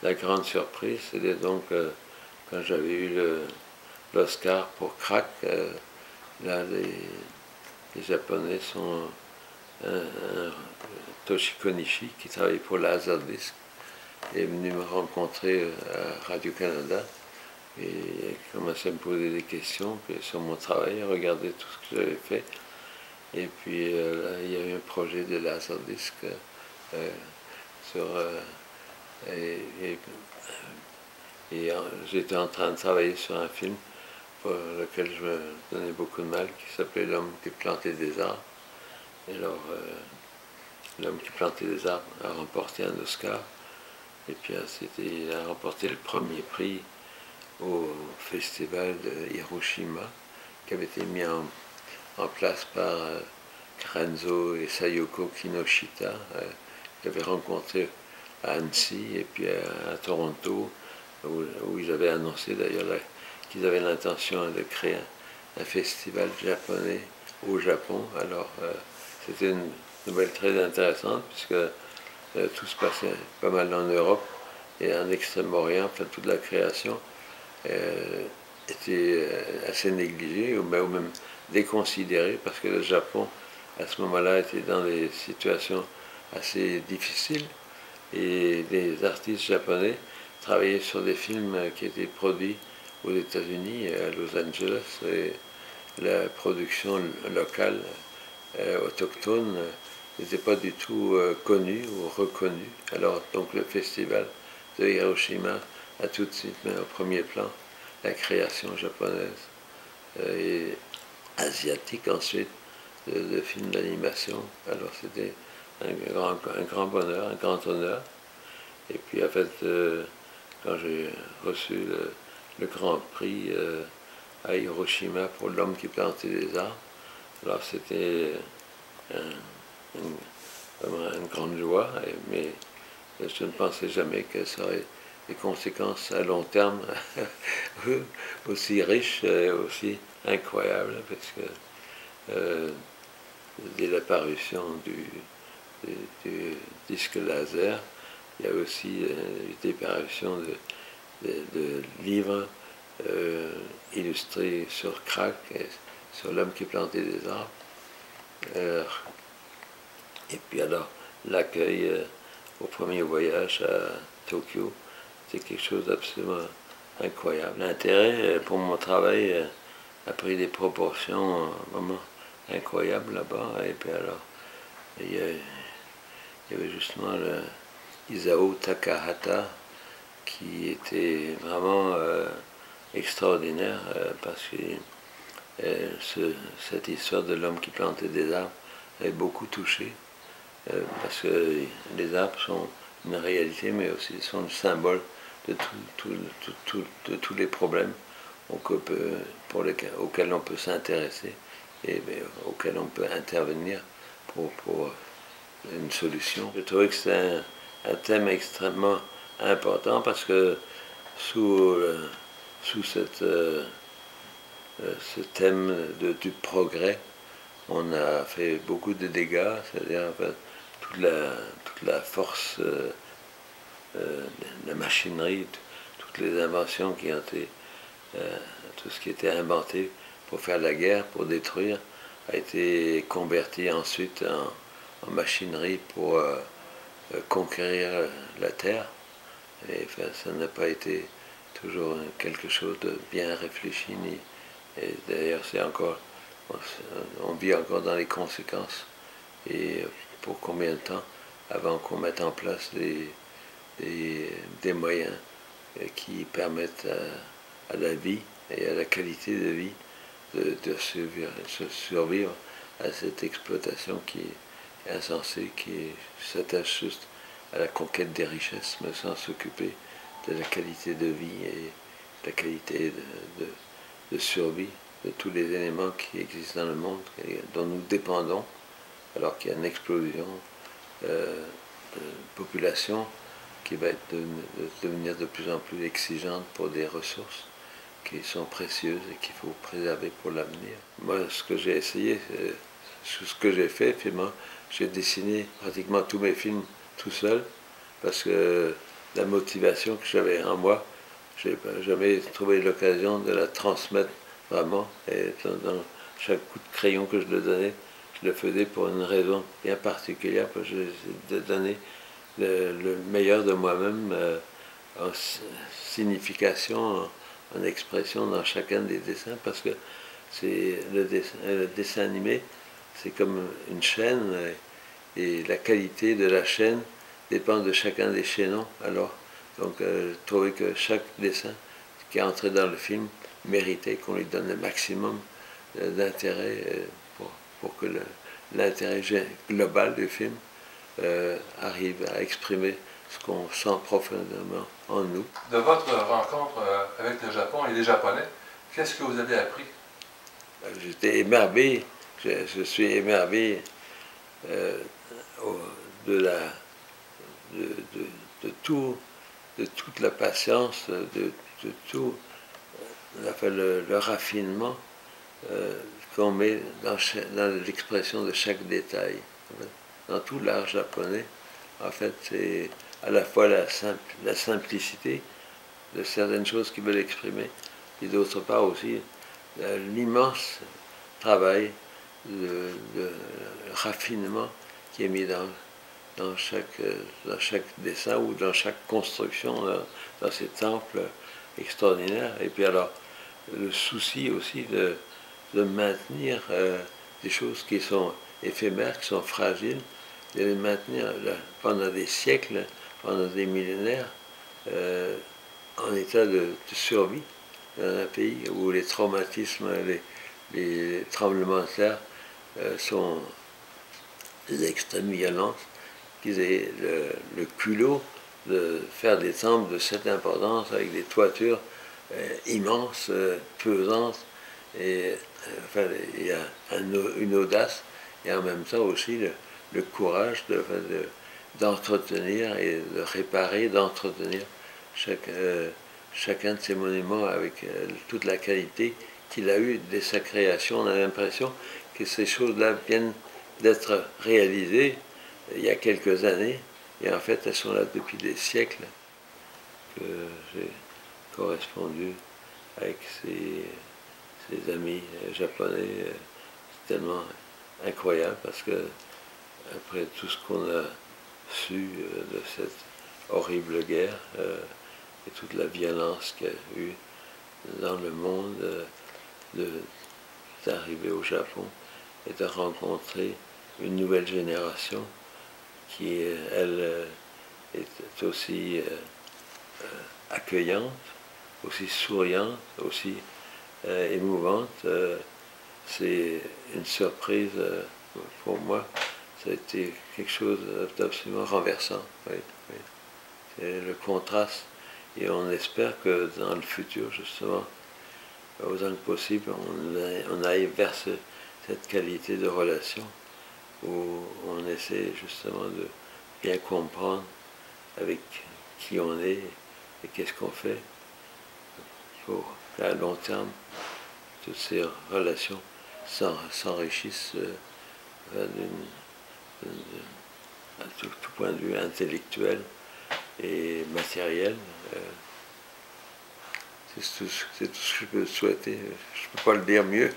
la grande surprise, c'était donc quand j'avais eu l'Oscar pour Crack, là les Japonais sont Toshiko Nishi, qui travaille pour Laserdisc, est venu me rencontrer à Radio-Canada et il a commencé à me poser des questions sur mon travail, à regarder tout ce que j'avais fait. Et puis là, il y a eu un projet de Laserdisc sur... et, et, et j'étais en train de travailler sur un film pour lequel je me donnais beaucoup de mal, qui s'appelait L'homme qui plantait des arbres. Et alors, L'homme qui plantait des arbres a remporté un Oscar. Et puis il a remporté le premier prix au festival de Hiroshima, qui avait été mis en place par Karenzo et Sayoko Kinoshita, qui avaient rencontré à Annecy et puis à Toronto, où ils avaient annoncé d'ailleurs qu'ils avaient l'intention de créer un festival japonais au Japon. Alors c'était une nouvelle très intéressante puisque tout se passait pas mal en Europe et en Extrême-Orient, enfin toute la création était assez négligée ou même déconsidérée parce que le Japon à ce moment-là était dans des situations assez difficiles et les artistes japonais travaillaient sur des films qui étaient produits aux États-Unis, à Los Angeles, et la production locale autochtone n'était pas du tout connue ou reconnue. Alors donc le festival de Hiroshima a tout de suite mis au premier plan la création japonaise et asiatique ensuite de films d'animation. Alors c'était un grand bonheur, un grand honneur. Et puis en fait, quand j'ai reçu le grand prix à Hiroshima pour L'homme qui plantait des arbres, alors c'était vraiment une grande joie, mais je ne pensais jamais que ça aurait des conséquences à long terme aussi riches et aussi incroyables, parce que dès l'apparition du disque laser, il y a aussi des parutions de livres illustrés sur Crack, sur l'homme qui plantait des arbres. Et puis alors, l'accueil au premier voyage à Tokyo, c'est quelque chose d'absolument incroyable. L'intérêt pour mon travail a pris des proportions vraiment incroyables là-bas. Et puis alors, il y avait justement Isao Takahata qui était vraiment extraordinaire parce que cette histoire de l'homme qui plantait des arbres avait beaucoup touché parce que les arbres sont une réalité mais aussi sont le symbole de tous les problèmes auxquels on peut s'intéresser et auxquels on peut intervenir pour une solution. Je trouvais que c'était un thème extrêmement important parce que sous ce thème du progrès, on a fait beaucoup de dégâts, c'est-à-dire toute la force, la machinerie, toutes les inventions qui ont été, tout ce qui était inventé pour faire la guerre, pour détruire, a été converti ensuite en machinerie pour conquérir la terre. Et enfin, ça n'a pas été toujours quelque chose de bien réfléchi. Et d'ailleurs, on vit encore dans les conséquences. Et pour combien de temps avant qu'on mette en place des moyens qui permettent à la vie et à la qualité de vie de survivre à cette exploitation qui est insensée, qui s'attache juste à la conquête des richesses, mais sans s'occuper de la qualité de vie et de la qualité de survie de tous les éléments qui existent dans le monde et dont nous dépendons, alors qu'il y a une explosion de population qui va devenir de plus en plus exigeante pour des ressources qui sont précieuses et qu'il faut préserver pour l'avenir. Moi, ce que j'ai essayé, ce que j'ai fait, finalement, j'ai dessiné pratiquement tous mes films tout seul, parce que la motivation que j'avais en moi. Je n'ai jamais trouvé l'occasion de la transmettre vraiment. Et dans chaque coup de crayon que je le donnais, je le faisais pour une raison bien particulière, parce que j'essayais de donner le meilleur de moi-même en signification, en expression dans chacun des dessins, parce que c'est le dessin animé, c'est comme une chaîne, et la qualité de la chaîne dépend de chacun des chaînons. Alors, donc, je trouvais que chaque dessin qui est entré dans le film méritait qu'on lui donne le maximum d'intérêt pour que l'intérêt global du film arrive à exprimer ce qu'on sent profondément en nous. De votre rencontre avec le Japon et les Japonais, qu'est-ce que vous avez appris? J'étais émerveillé, je suis émerveillé euh, de, la, de, de, tout, de toute la patience, de tout le raffinement qu'on met dans l'expression de chaque détail. Dans tout l'art japonais, en fait, c'est à la fois la simplicité de certaines choses qu'ils veulent exprimer, et d'autre part aussi l'immense travail de raffinement qui est mis dans chaque dessin ou dans chaque construction, dans ces temples extraordinaires. Et puis alors, le souci aussi de maintenir des choses qui sont éphémères, qui sont fragiles, de les maintenir pendant des siècles, pendant des millénaires, en état de survie dans un pays où les traumatismes, les tremblements de terre sont des extrêmes violences, qu'ils aient le culot de faire des temples de cette importance avec des toitures immenses, pesantes, et enfin, il y a une audace et en même temps aussi le courage d'entretenir et de réparer, d'entretenir chacun de ces monuments avec toute la qualité qu'il a eue dès sa création. On a l'impression que ces choses-là viennent d'être réalisées il y a quelques années, et en fait elles sont là depuis des siècles, que j'ai correspondu avec ces amis japonais. C'est tellement incroyable, parce que après tout ce qu'on a su de cette horrible guerre et toute la violence qu'il y a eu dans le monde, d'arriver au Japon et de rencontrer une nouvelle génération qui, elle, est aussi accueillante, aussi souriante, aussi émouvante. C'est une surprise pour moi. Ça a été quelque chose d'absolument renversant. Oui, oui. C'est le contraste. Et on espère que dans le futur, justement, autant que possible, on aille vers cette qualité de relation où on essaie justement de bien comprendre avec qui on est et qu'est-ce qu'on fait. Il faut qu'à long terme, toutes ces relations s'enrichissent à tout point de vue intellectuel et matériel. C'est tout ce que je peux souhaiter. Je ne peux pas le dire mieux.